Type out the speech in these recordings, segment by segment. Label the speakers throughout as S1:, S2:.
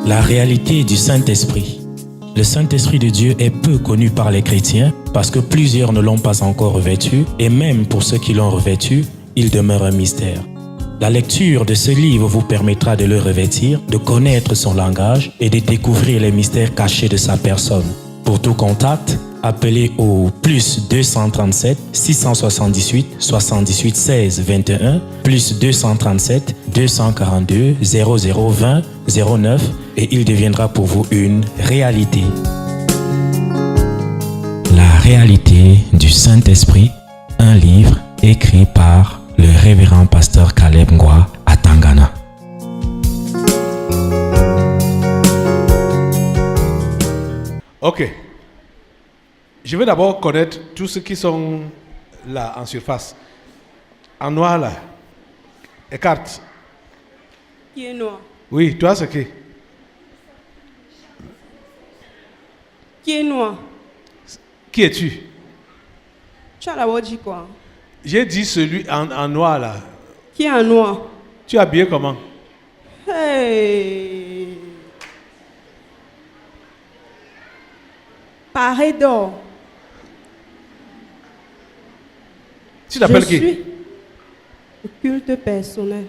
S1: La réalité du Saint-Esprit. Le Saint-Esprit de Dieu est peu connu par les chrétiens parce que plusieurs ne l'ont pas encore revêtu et même pour ceux qui l'ont revêtu, il demeure un mystère. La lecture de ce livre vous permettra de le revêtir, de connaître son langage et de découvrir les mystères cachés de sa personne. Pour tout contact, appelez au plus 237 678 78 16 21 plus 237 242 0020 09 et il deviendra pour vous une réalité. La réalité du Saint-Esprit, un livre écrit par le révérend pasteur Caleb Ngwa à Tangana.
S2: Ok. Je veux d'abord connaître tous ceux qui sont là en surface. En noir là. Écarte.
S3: Qui est noir?
S2: Oui, toi c'est qui?
S3: Qui est noir?
S2: Qui es-tu?
S3: Tu as d'abord dit quoi?
S2: J'ai dit celui en noir là.
S3: Qui est en noir?
S2: Tu es habillé comment?
S3: Hey! Paré d'or.
S2: Tu t'appelles qui?
S3: Je suis le culte personnel.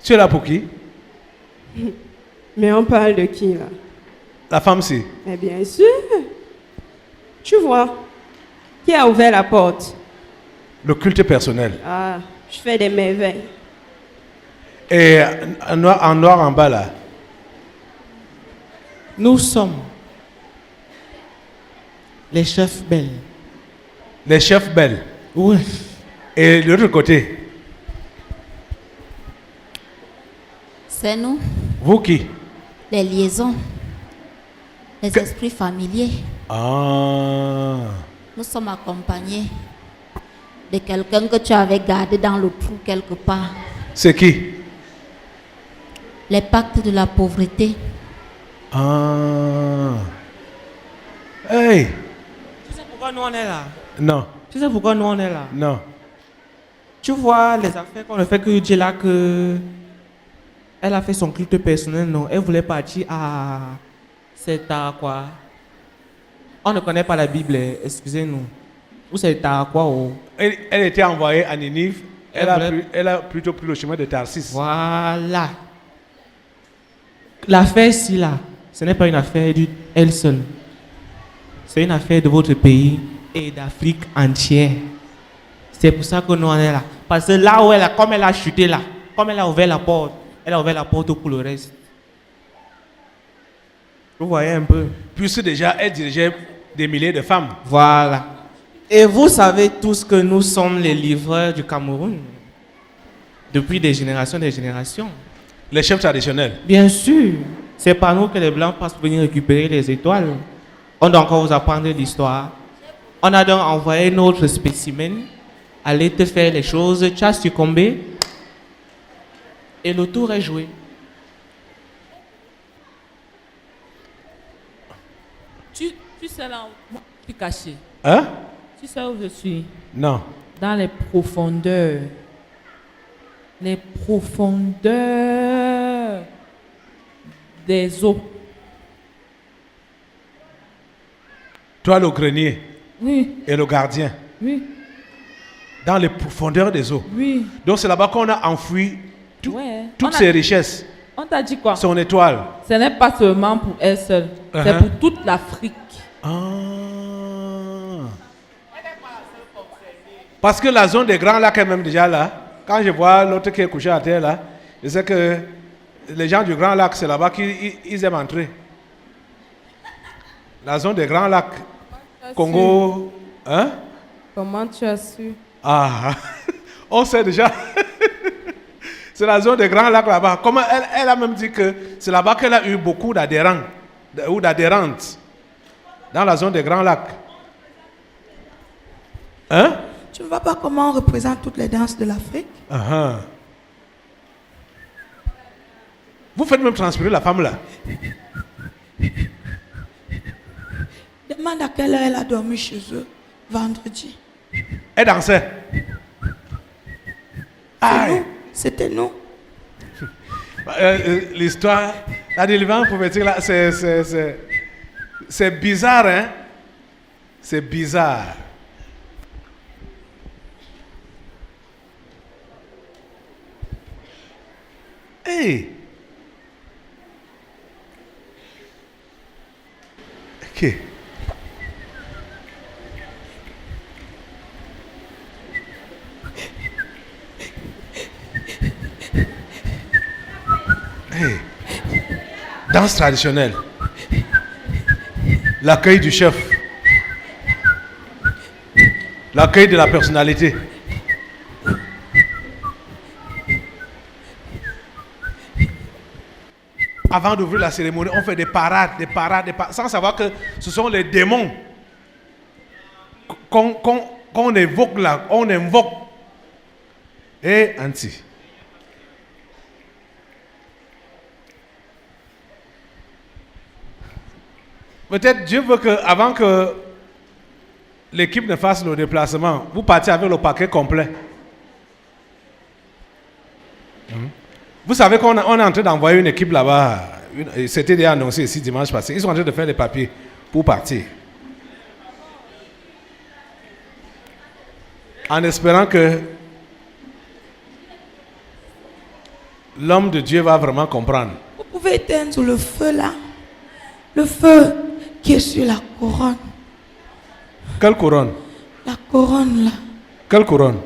S2: Tu es là pour qui?
S3: Mais on parle de qui là?
S2: La femme c'est?
S3: Mais bien sûr. Tu vois, qui a ouvert la porte?
S2: Le culte personnel.
S3: Ah, je fais des merveilles.
S2: Et en noir en bas là.
S4: Nous sommes les chefs belles.
S2: Les chefs belles.
S4: Oui.
S2: Et de l'autre côté,
S5: C'est nous,
S2: vous qui?
S5: les liaisons, les esprits familiers.
S2: Ah.
S5: Nous sommes accompagnés de quelqu'un que tu avais gardé dans le trou quelque part.
S2: C'est qui?
S5: Les pactes de la pauvreté.
S2: Ah. Hey.
S4: Tu sais pourquoi nous on est là?
S2: Non,
S4: Tu sais pourquoi nous on est là?
S2: non.
S4: Tu vois les affaires qu'on a fait que Dieu là que elle a fait son culte personnel, non? Elle voulait partir à c'est à quoi? On ne connaît pas la Bible, excusez-nous. Ou c'est à quoi? Oh?
S2: Elle était envoyée à Ninive.
S4: Elle
S2: Elle a plutôt pris le chemin de Tarsis.
S4: Voilà. L'affaire ici là, ce n'est pas une affaire d'elle seule. C'est une affaire de votre pays et d'Afrique entière. C'est pour ça que nous on est là. Parce que là où elle a, comme elle a chuté là, comme elle a ouvert la porte, elle a ouvert la porte pour le reste. Vous voyez un peu?
S2: Puisque déjà, elle dirigeait des milliers de femmes.
S4: Voilà. Et vous savez tous que nous sommes les livreurs du Cameroun. Depuis des générations.
S2: Les chefs traditionnels.
S4: Bien sûr. C'est par nous que les Blancs passent pour venir récupérer les étoiles. On doit encore vous apprendre l'histoire. On a donc envoyé notre spécimen aller te faire les choses. Tu as succombé. Et le tour est joué.
S6: Tu sais là où je suis caché.
S2: Hein?
S6: Tu sais où je suis?
S2: Non.
S6: Dans les profondeurs. Les profondeurs des eaux.
S2: Toi, le grenier
S6: Oui,
S2: et le gardien.
S6: oui,
S2: Dans les profondeurs des eaux.
S6: oui.
S2: Donc c'est là-bas qu'on a enfoui
S6: Ouais.
S2: toutes ses richesses.
S6: On t'a dit quoi?
S2: Son étoile.
S6: Ce n'est pas seulement pour elle seule. C'est
S2: Uh-huh.
S6: pour toute l'Afrique.
S2: Ah. Parce que la zone des Grands Lacs est même déjà là. Quand je vois l'autre qui est couché à terre là, je sais que les gens du Grand Lac, c'est là-bas qu'ils aiment entrer. La zone des Grands Lacs, Congo. Hein?
S3: Comment tu as su?
S2: Ah, on sait déjà. C'est la zone des Grands Lacs là-bas. Comment elle a même dit que c'est là-bas qu'elle a eu beaucoup d'adhérents ou d'adhérentes. Dans la zone des Grands Lacs. Hein?
S7: Tu ne vois pas comment on représente toutes les danses de l'Afrique?
S2: Uh-huh. Vous faites même transpirer la femme là.
S7: Demande à quelle heure elle a dormi chez eux vendredi.
S2: Elle dansait. Aïe.
S7: C'était nous.
S2: L'histoire, la délivrance prophétique, là, c'est bizarre, hein? C'est bizarre. Hey! Ok. Hey. Danse traditionnelle. L'accueil du chef. L'accueil de la personnalité. Avant d'ouvrir la cérémonie, on fait des parades, sans savoir que ce sont les démons qu'on évoque là, on invoque. Et anti. Peut-être Dieu veut que, avant que l'équipe ne fasse le déplacement, vous partiez avec le paquet complet. Vous savez qu'on est en train d'envoyer une équipe là-bas. C'était déjà annoncé ici dimanche passé. Ils sont en train de faire les papiers pour partir. En espérant que l'homme de Dieu va vraiment comprendre.
S7: Vous pouvez éteindre le feu là. Le feu qui est sur la couronne.
S2: Quelle couronne?
S7: La couronne là.
S2: Quelle couronne?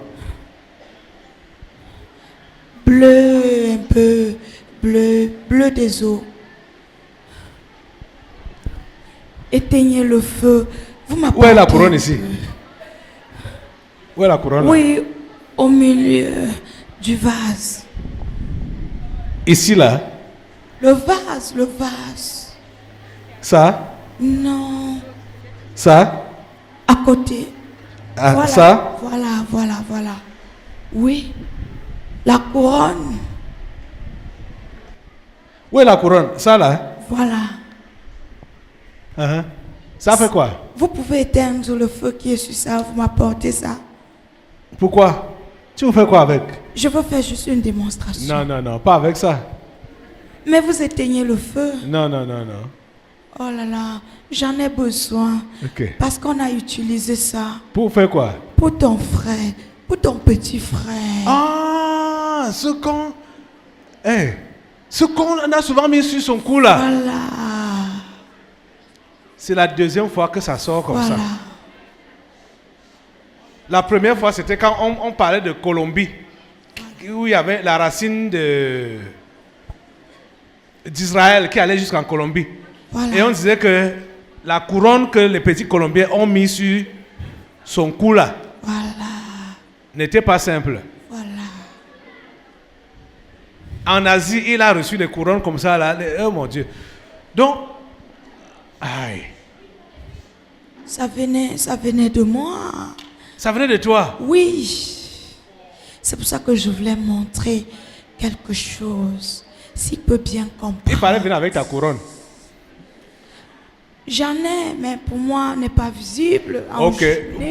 S7: Bleu, un peu bleu des eaux. Éteignez le feu. Vous m'apportez.
S2: Où est la couronne ici? Où est la couronne là?
S7: Oui, au milieu du vase.
S2: Ici là?
S7: Le vase.
S2: Ça?
S7: Non.
S2: Ça?
S7: À côté.
S2: Ah,
S7: Voilà,
S2: ça?
S7: Voilà. Oui. La couronne.
S2: Où est la couronne? Ça là?
S7: Voilà.
S2: Ça fait quoi?
S7: Vous pouvez éteindre le feu qui est sur ça. Vous m'apportez ça.
S2: Pourquoi? Tu veux faire quoi avec?
S7: Je veux faire juste une démonstration.
S2: Non, pas avec ça.
S7: Mais vous éteignez le feu.
S2: Non.
S7: Oh là là, j'en ai besoin.
S2: Ok.
S7: Parce qu'on a utilisé ça
S2: Pour faire quoi?
S7: pour ton frère, pour ton petit frère.
S2: Ah, ce qu'on a souvent mis sur son cou là.
S7: Voilà.
S2: C'est la deuxième fois que ça sort comme ça.
S7: Voilà.
S2: La première fois, c'était quand on parlait de Colombie, où il y avait la racine d'Israël qui allait jusqu'en Colombie.
S7: Voilà.
S2: Et on disait que la couronne que les petits Colombiens ont mis sur son cou là n'était pas simple.
S7: Voilà.
S2: En Asie, il a reçu des couronnes comme ça là. Oh mon Dieu. Donc, aïe.
S7: Ça venait de moi.
S2: Ça venait de toi.
S7: Oui. C'est pour ça que je voulais montrer quelque chose. S'il peut bien comprendre.
S2: Il fallait venir avec ta couronne.
S7: J'en ai, mais pour moi, n'est pas visible.
S2: Ok,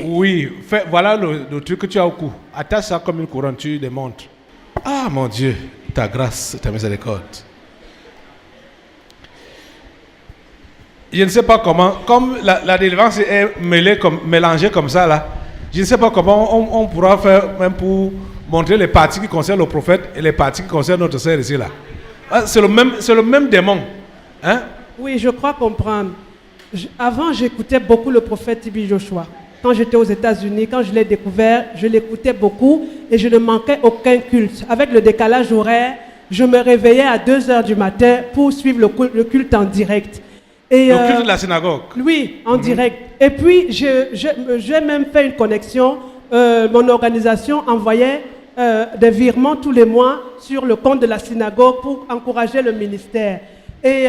S2: oui. Voilà le truc que tu as au cou. Attache ça comme une couronne, tu démontres. Ah mon Dieu, ta grâce, ta miséricorde. Je ne sais pas comment, comme la délivrance est mélangée comme ça là, je ne sais pas comment on pourra faire même pour montrer les parties qui concernent le prophète et les parties qui concernent notre sœur ici là. Ah, c'est le même démon. Hein?
S8: Oui, je crois comprendre. Avant, j'écoutais beaucoup le prophète Tibi Joshua. Quand j'étais aux États-Unis, quand je l'ai découvert, je l'écoutais beaucoup et je ne manquais aucun culte. Avec le décalage horaire, je me réveillais à 2h du matin pour suivre le culte en direct. Et,
S2: le culte de la synagogue?
S8: Oui, en direct. Et puis, j'ai même fait une connexion. Mon organisation envoyait des virements tous les mois sur le compte de la synagogue pour encourager le ministère. Et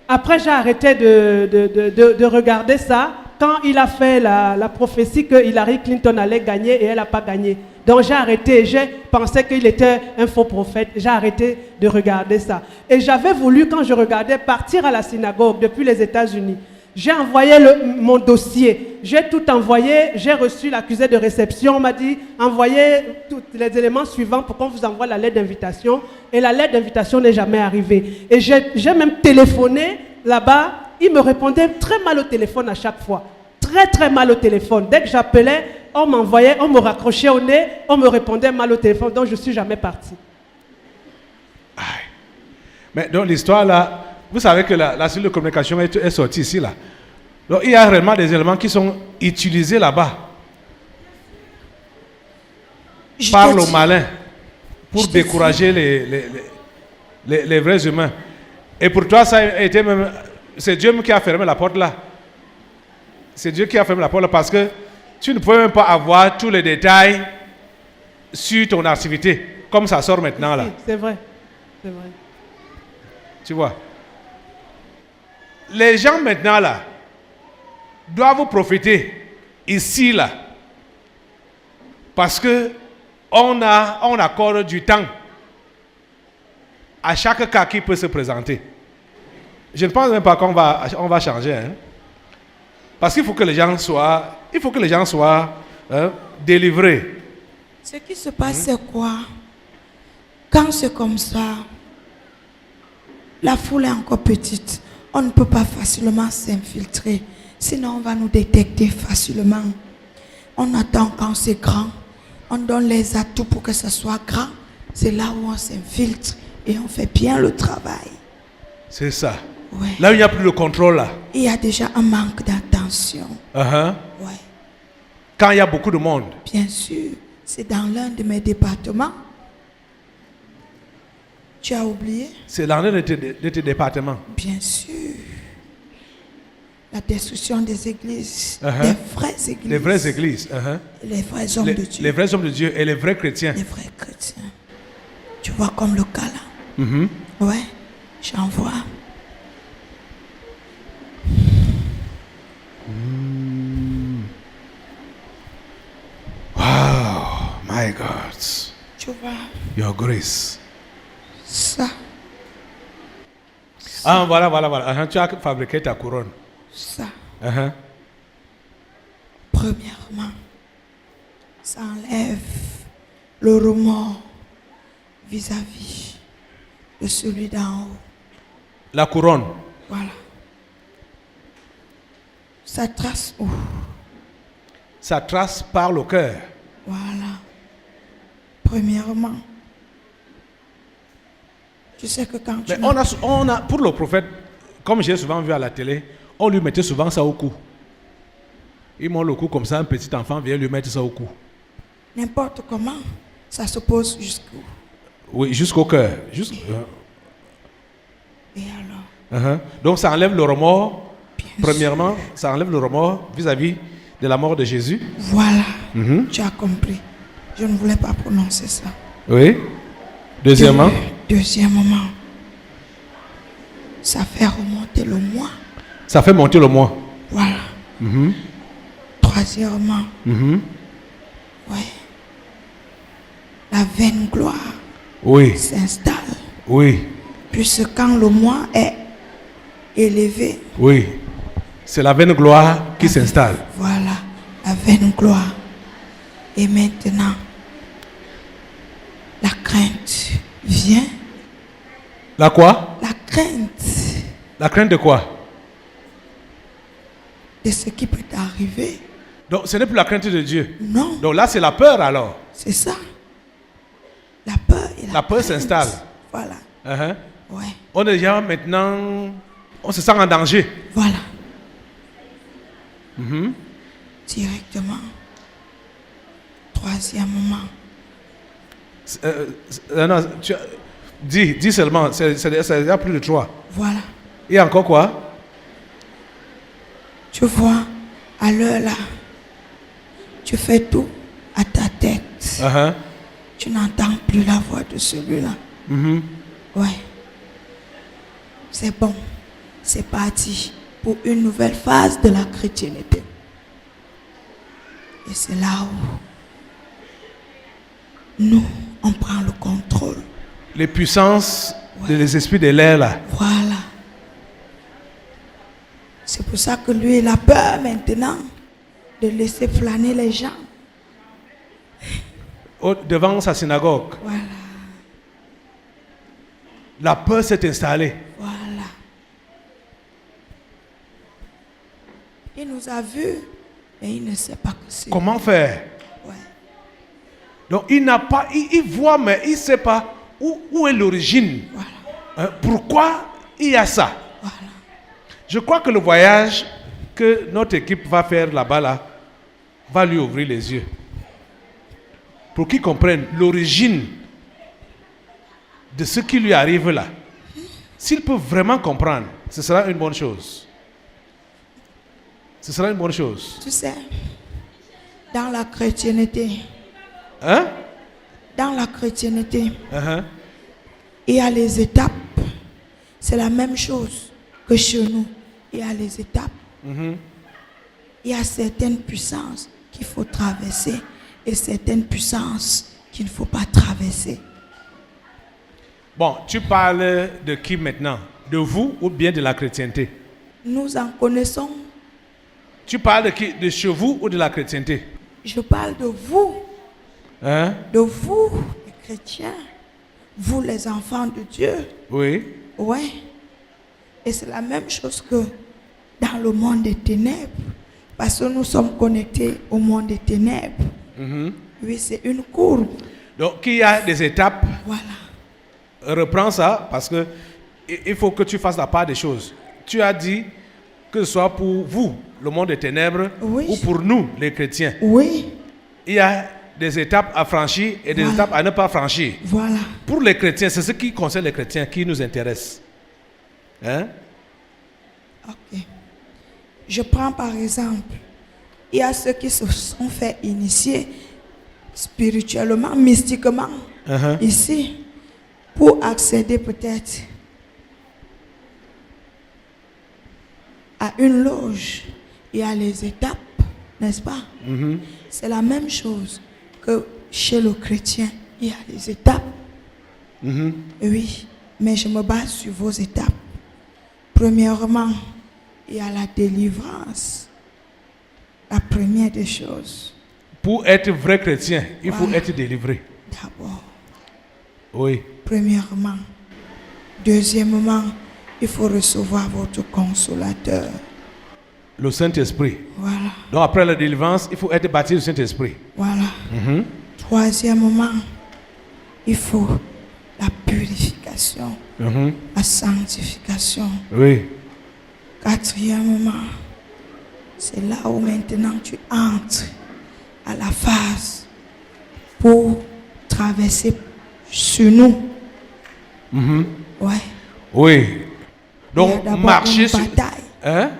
S8: après, j'ai arrêté de regarder ça quand il a fait la prophétie que Hillary Clinton allait gagner et elle n'a pas gagné. Donc j'ai arrêté, j'ai pensé qu'il était un faux prophète. J'ai arrêté de regarder ça. Et j'avais voulu, quand je regardais, partir à la synagogue depuis les États-Unis. J'ai envoyé mon dossier. J'ai tout envoyé. J'ai reçu l'accusé de réception. On m'a dit, envoyez tous les éléments suivants pour qu'on vous envoie la lettre d'invitation. Et la lettre d'invitation n'est jamais arrivée. Et j'ai même téléphoné là-bas. Il me répondait très mal au téléphone à chaque fois. Très, très mal au téléphone. Dès que j'appelais, on m'envoyait, on me raccrochait au nez, on me répondait mal au téléphone. Donc, je ne suis jamais partie.
S2: Mais donc l'histoire là, vous savez que la cellule de communication est sortie ici là. Donc il y a réellement des éléments qui sont utilisés là-bas par le malin pour décourager les vrais humains. Et pour toi, ça a été même, c'est Dieu qui a fermé la porte là. C'est Dieu qui a fermé la porte là parce que tu ne peux même pas avoir tous les détails sur ton activité comme ça sort maintenant là.
S8: C'est vrai, c'est vrai.
S2: Tu vois, les gens maintenant là doivent profiter ici là parce que on accorde du temps à chaque cas qui peut se présenter. Je ne pense même pas qu'on va changer, hein? Parce qu'il faut que les gens soient délivrés.
S7: Ce qui se passe, c'est quoi? Quand c'est comme ça, la foule est encore petite. On ne peut pas facilement s'infiltrer. Sinon, on va nous détecter facilement. On attend quand c'est grand. On donne les atouts pour que ce soit grand. C'est là où on s'infiltre et on fait bien le travail.
S2: C'est ça.
S7: Ouais.
S2: Là où il n'y a plus de contrôle là.
S7: Il y a déjà un manque d'attention.
S2: Ouais. Quand il y a beaucoup de monde.
S7: Bien sûr. C'est dans l'un de mes départements. Tu as oublié?
S2: C'est dans l'un de tes départements.
S7: Bien sûr. La destruction des églises, des vraies églises.
S2: Les vraies églises.
S7: Les vrais hommes de Dieu.
S2: Les vrais hommes de Dieu et les vrais chrétiens.
S7: Les vrais chrétiens. Tu vois comme le cas là. Ouais, j'en vois.
S2: Wow, my God.
S7: Tu vois.
S2: Your grace.
S7: Ça.
S2: Ah, voilà. Tu as fabriqué ta couronne.
S7: Ça. Premièrement, ça enlève le remords vis-à-vis de celui d'en haut.
S2: La couronne.
S7: Voilà. Ça trace où?
S2: Ça trace par le cœur.
S7: Voilà. Premièrement. Tu sais que quand tu...
S2: Mais on a, pour le prophète, comme j'ai souvent vu à la télé, on lui mettait souvent ça au cou. Ils montent le cou comme ça, un petit enfant vient lui mettre ça au cou.
S7: N'importe comment, ça se pose jusqu'où?
S2: Oui, jusqu'au cœur.
S7: Et alors?
S2: Donc ça enlève le remords. Premièrement, ça enlève le remords vis-à-vis de la mort de Jésus.
S7: Voilà, tu as compris. Je ne voulais pas prononcer ça.
S2: Oui. Deuxièmement?
S7: Deuxièmement, ça fait remonter le moi.
S2: Ça fait monter le moi.
S7: Voilà. Troisièmement, ouais, la vaine gloire s'installe.
S2: Oui.
S7: Puisque quand le moi est élevé.
S2: Oui. C'est la vaine gloire qui s'installe.
S7: Voilà, la vaine gloire. Et maintenant, la crainte vient.
S2: La quoi?
S7: La crainte.
S2: La crainte de quoi?
S7: De ce qui peut arriver.
S2: Donc ce n'est plus la crainte de Dieu.
S7: Non.
S2: Donc là c'est la peur alors.
S7: C'est ça. La peur et
S2: la peur s'installe.
S7: Voilà. Ouais.
S2: On est déjà maintenant, on se sent en danger.
S7: Voilà. Directement. Troisièmement.
S2: Non, dis seulement, il y a plus de 3.
S7: Voilà.
S2: Et encore quoi?
S7: Tu vois, à l'heure là, tu fais tout à ta tête. Tu n'entends plus la voix de celui-là. Ouais. C'est bon. C'est parti pour une nouvelle phase de la chrétienté. Et c'est là où nous, on prend le contrôle.
S2: Les puissances des esprits de l'air là.
S7: Voilà. C'est pour ça que lui, il a peur maintenant de laisser flâner les gens.
S2: Devant sa synagogue.
S7: Voilà,
S2: La peur s'est installée.
S7: voilà. Il nous a vus, mais il ne sait pas que c'est.
S2: Comment faire?
S7: Ouais.
S2: Donc il n'a pas, il voit, mais il ne sait pas où est l'origine.
S7: Voilà,
S2: Pourquoi il y a ça?
S7: voilà.
S2: Je crois que le voyage que notre équipe va faire là-bas, là, va lui ouvrir les yeux. Pour qu'il comprenne l'origine de ce qui lui arrive là. S'il peut vraiment comprendre, ce sera une bonne chose. Ce sera une bonne chose.
S7: Tu sais, dans la chrétienté,
S2: Hein?
S7: dans la chrétienté,
S2: Uh-huh.
S7: il y a les étapes. C'est la même chose que chez nous. Il y a les étapes.
S2: Mhm.
S7: Il y a certaines puissances qu'il faut traverser et certaines puissances qu'il ne faut pas traverser.
S2: Bon, tu parles de qui maintenant? De vous ou bien de la chrétienté?
S7: Nous en connaissons.
S2: Tu parles de qui? De chez vous ou de la chrétienté?
S7: Je parle de vous,
S2: Hein?
S7: les chrétiens, vous les enfants de Dieu.
S2: Oui.
S7: Ouais. Et c'est la même chose que dans le monde des ténèbres. Parce que nous sommes connectés au monde des ténèbres.
S2: Mhm.
S7: Oui, c'est une courbe.
S2: Donc, il y a des étapes.
S7: Voilà.
S2: Reprends ça parce que il faut que tu fasses la part des choses. Tu as dit que ce soit pour vous, le monde des ténèbres,
S7: Oui.
S2: ou pour nous, les chrétiens.
S7: Oui,
S2: Il y a des étapes à franchir et des
S7: Voilà.
S2: étapes à ne pas franchir.
S7: voilà.
S2: Pour les chrétiens, c'est ce qui concerne les chrétiens qui nous intéresse. Hein?
S7: Ok. Je prends par exemple, il y a ceux qui se sont fait initier spirituellement, mystiquement,
S2: Uh-huh.
S7: ici, pour accéder peut-être à une loge. Il y a les étapes, n'est-ce pas?
S2: Mhm.
S7: C'est la même chose que chez le chrétien. Il y a les étapes.
S2: Mhm.
S7: Oui, mais je me base sur vos étapes. Premièrement, il y a la délivrance. La première des choses.
S2: Pour être vrai chrétien, il faut
S7: Voilà.
S2: être délivré.
S7: D'abord,
S2: Oui.
S7: premièrement. Deuxièmement, il faut recevoir votre consolateur.
S2: Le Saint-Esprit.
S7: Voilà,
S2: Donc après la délivrance, il faut être baptisé du Saint-Esprit.
S7: voilà.
S2: Mhm.
S7: Troisièmement, il faut la purification,
S2: Mhm.
S7: la sanctification.
S2: Oui.
S7: Quatrièmement, c'est là où maintenant tu entres à la phase pour traverser sur nous.
S2: Mhm.
S7: Ouais.
S2: Oui.
S7: Il y a
S2: Donc
S7: d'abord
S2: marcher
S7: une
S2: sur...
S7: bataille.
S2: Hein?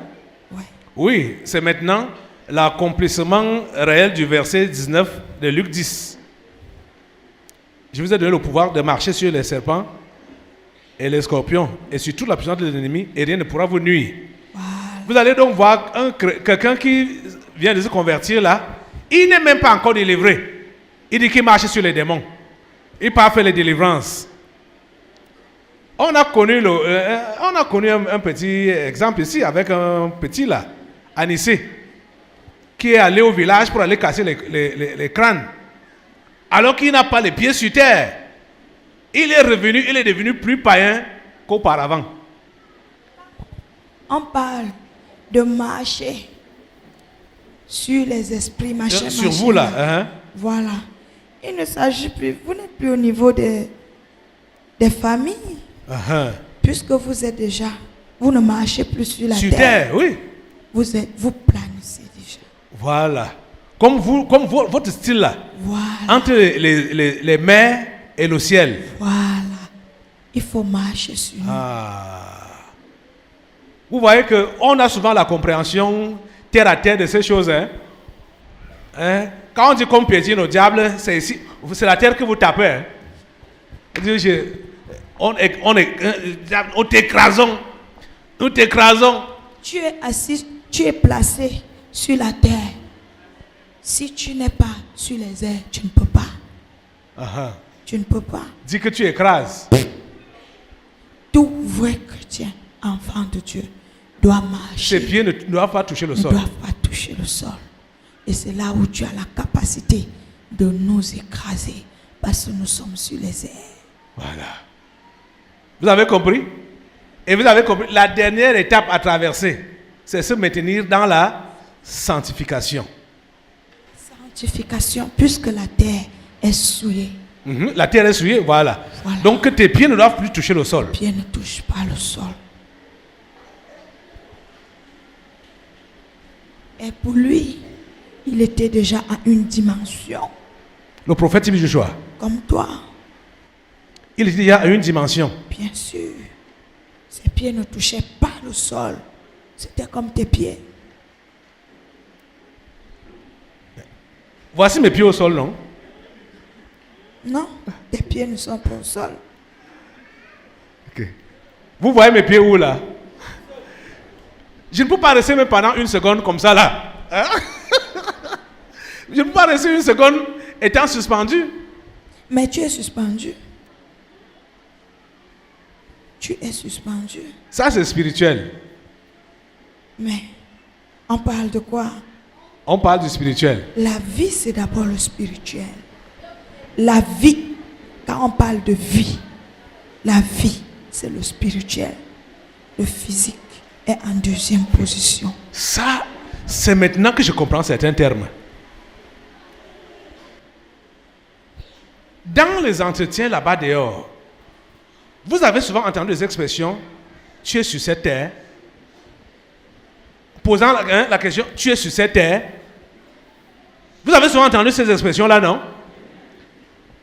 S7: Ouais.
S2: Oui, c'est maintenant l'accomplissement réel du verset 19 de Luc 10. Je vous ai donné le pouvoir de marcher sur les serpents et les scorpions et sur toute la puissance de l'ennemi et rien ne pourra vous nuire. Vous allez donc voir quelqu'un qui vient de se convertir là, il n'est même pas encore délivré. Il dit qu'il marche sur les démons. Il part faire les délivrances. On a connu un petit exemple ici avec un petit là, Anissé, qui est allé au village pour aller casser les crânes. Alors qu'il n'a pas les pieds sur terre. Il est revenu, il est devenu plus païen qu'auparavant.
S7: On parle de marcher sur les esprits, machin,
S2: Sur
S7: machin,
S2: vous là. Hein?
S7: Voilà. Il ne s'agit plus, vous n'êtes plus au niveau des familles,
S2: Uh-huh.
S7: puisque vous êtes déjà, vous ne marchez plus sur la
S2: Sur
S7: terre.
S2: terre, oui.
S7: Vous planissez déjà.
S2: Voilà. Comme votre style là,
S7: Voilà.
S2: entre les mers et le ciel.
S7: Voilà. Il faut marcher sur nous.
S2: Vous voyez qu'on a souvent la compréhension terre à terre de ces choses. Hein? Quand on dit qu'on piétine au diable, c'est ici, c'est la terre que vous tapez. Hein? On t'écrasons. Nous t'écrasons.
S7: Tu es assis, tu es placé sur la terre. Si tu n'es pas sur les airs, tu ne peux pas.
S2: Uh-huh.
S7: Tu ne peux pas.
S2: Dis que tu écrases.
S7: Tout vrai chrétien, enfant de Dieu, doivent marcher.
S2: Ses pieds ne doivent pas toucher le
S7: Ne
S2: sol.
S7: doivent pas toucher le sol. Et c'est là où tu as la capacité de nous écraser parce que nous sommes sur les airs.
S2: Voilà. Vous avez compris? Et vous avez compris, la dernière étape à traverser, c'est se maintenir dans la sanctification.
S7: Sanctification, puisque la terre est souillée.
S2: La terre est souillée, voilà.
S7: Voilà.
S2: Donc que tes pieds ne doivent plus toucher le sol.
S7: Les pieds ne touchent pas le sol. Et pour lui, il était déjà à une dimension.
S2: Le prophète Joshua,
S7: Comme toi,
S2: il était déjà à une dimension.
S7: bien sûr. Ses pieds ne touchaient pas le sol. C'était comme tes pieds.
S2: Voici mes pieds au sol, non?
S7: Non, tes pieds ne sont pas au sol.
S2: Ok. Vous voyez mes pieds où là? Je ne peux pas rester même pendant une seconde comme ça là. Hein? Je ne peux pas rester une seconde étant suspendu.
S7: Mais tu es suspendu. Tu es suspendu.
S2: Ça c'est spirituel.
S7: Mais on parle de quoi?
S2: On parle du spirituel.
S7: La vie, c'est d'abord le spirituel. La vie, quand on parle de vie, la vie, c'est le spirituel. Le physique est en deuxième position.
S2: Ça, c'est maintenant que je comprends certains termes. Dans les entretiens là-bas dehors, vous avez souvent entendu des expressions « tu es sur cette terre ». Posant la question « tu es sur cette terre ». Vous avez souvent entendu ces expressions-là, non?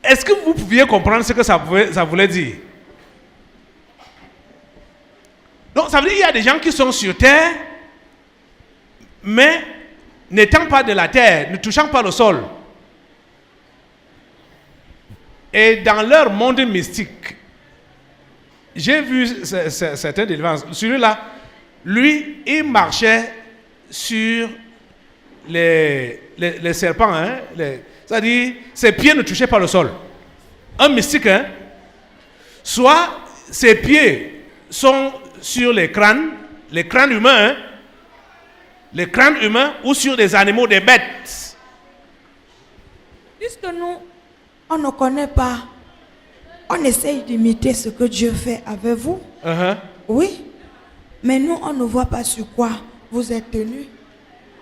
S2: Est-ce que vous pouviez comprendre ce que ça voulait dire? Donc, ça veut dire qu'il y a des gens qui sont sur terre, mais n'étant pas de la terre, ne touchant pas le sol. Et dans leur monde mystique, j'ai vu certaines délivrances. Celui-là, lui, il marchait sur les serpents. Hein, c'est-à-dire, ses pieds ne touchaient pas le sol. Un mystique, hein? Soit ses pieds sont sur les crânes humains, hein? Les crânes humains ou sur des animaux, des bêtes.
S7: Puisque nous, on ne connaît pas, on essaye d'imiter ce que Dieu fait avec vous. Oui, mais nous, on ne voit pas sur quoi vous êtes tenus.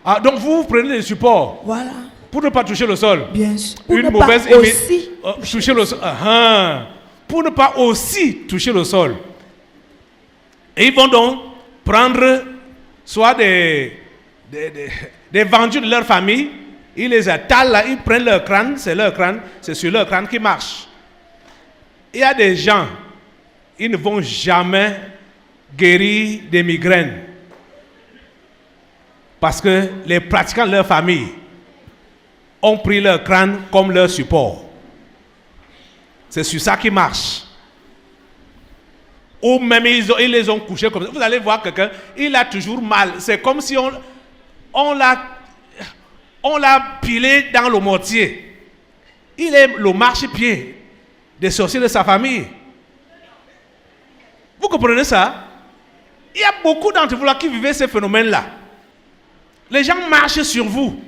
S2: Ah, donc vous prenez des supports.
S7: Voilà.
S2: Pour ne pas toucher le sol.
S7: Bien sûr. Pour
S2: Une
S7: ne
S2: mauvaise
S7: pas aussi
S2: toucher le sol. Pour ne pas aussi toucher le sol. Et ils vont donc prendre soit des vendus de leur famille, ils les étalent là, ils prennent leur crâne, c'est sur leur crâne qu'ils marchent. Il y a des gens, ils ne vont jamais guérir des migraines. Parce que les pratiquants de leur famille ont pris leur crâne comme leur support. C'est sur ça qu'ils marchent. Ou même ils les ont couchés comme ça. Vous allez voir quelqu'un, il a toujours mal. C'est comme si on l'a pilé dans le mortier. Il est le marchepied des sorciers de sa famille. Vous comprenez ça? Il y a beaucoup d'entre vous là qui vivez ces phénomènes-là. Les gens marchent sur vous.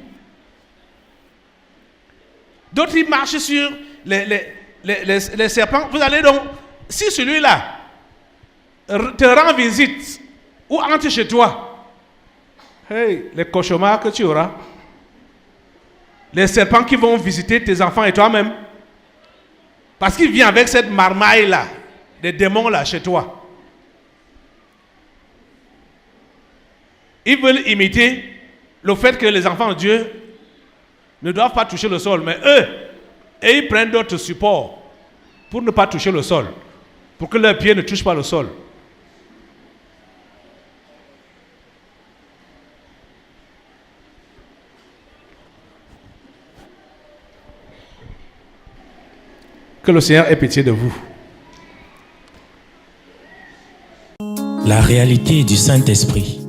S2: D'autres ils marchent sur les serpents. Vous allez donc, si celui-là te rend visite ou entre chez toi, hey, les cauchemars que tu auras, les serpents qui vont visiter tes enfants et toi-même, parce qu'il vient avec cette marmaille-là, des démons-là chez toi. Ils veulent imiter le fait que les enfants de Dieu ne doivent pas toucher le sol, mais eux, et ils prennent d'autres supports pour ne pas toucher le sol, pour que leurs pieds ne touchent pas le sol. Que le Seigneur ait pitié de vous.
S1: La réalité du Saint-Esprit.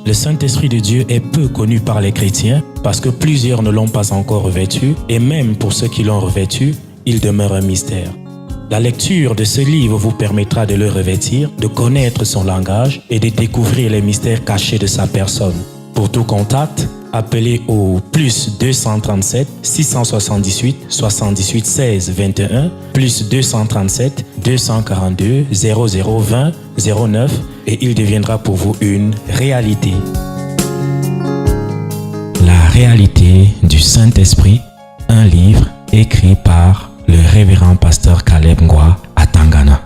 S1: Le Saint-Esprit de Dieu est peu connu par les chrétiens parce que plusieurs ne l'ont pas encore revêtu et même pour ceux qui l'ont revêtu, il demeure un mystère. La lecture de ce livre vous permettra de le revêtir, de connaître son langage et de découvrir les mystères cachés de sa personne. Pour tout contact, appelez au plus 237 678 78 16 21 plus 237 242 0020 09 et il deviendra pour vous une réalité. La réalité du Saint-Esprit, un livre écrit par le révérend pasteur Caleb Ngwa à Tangana.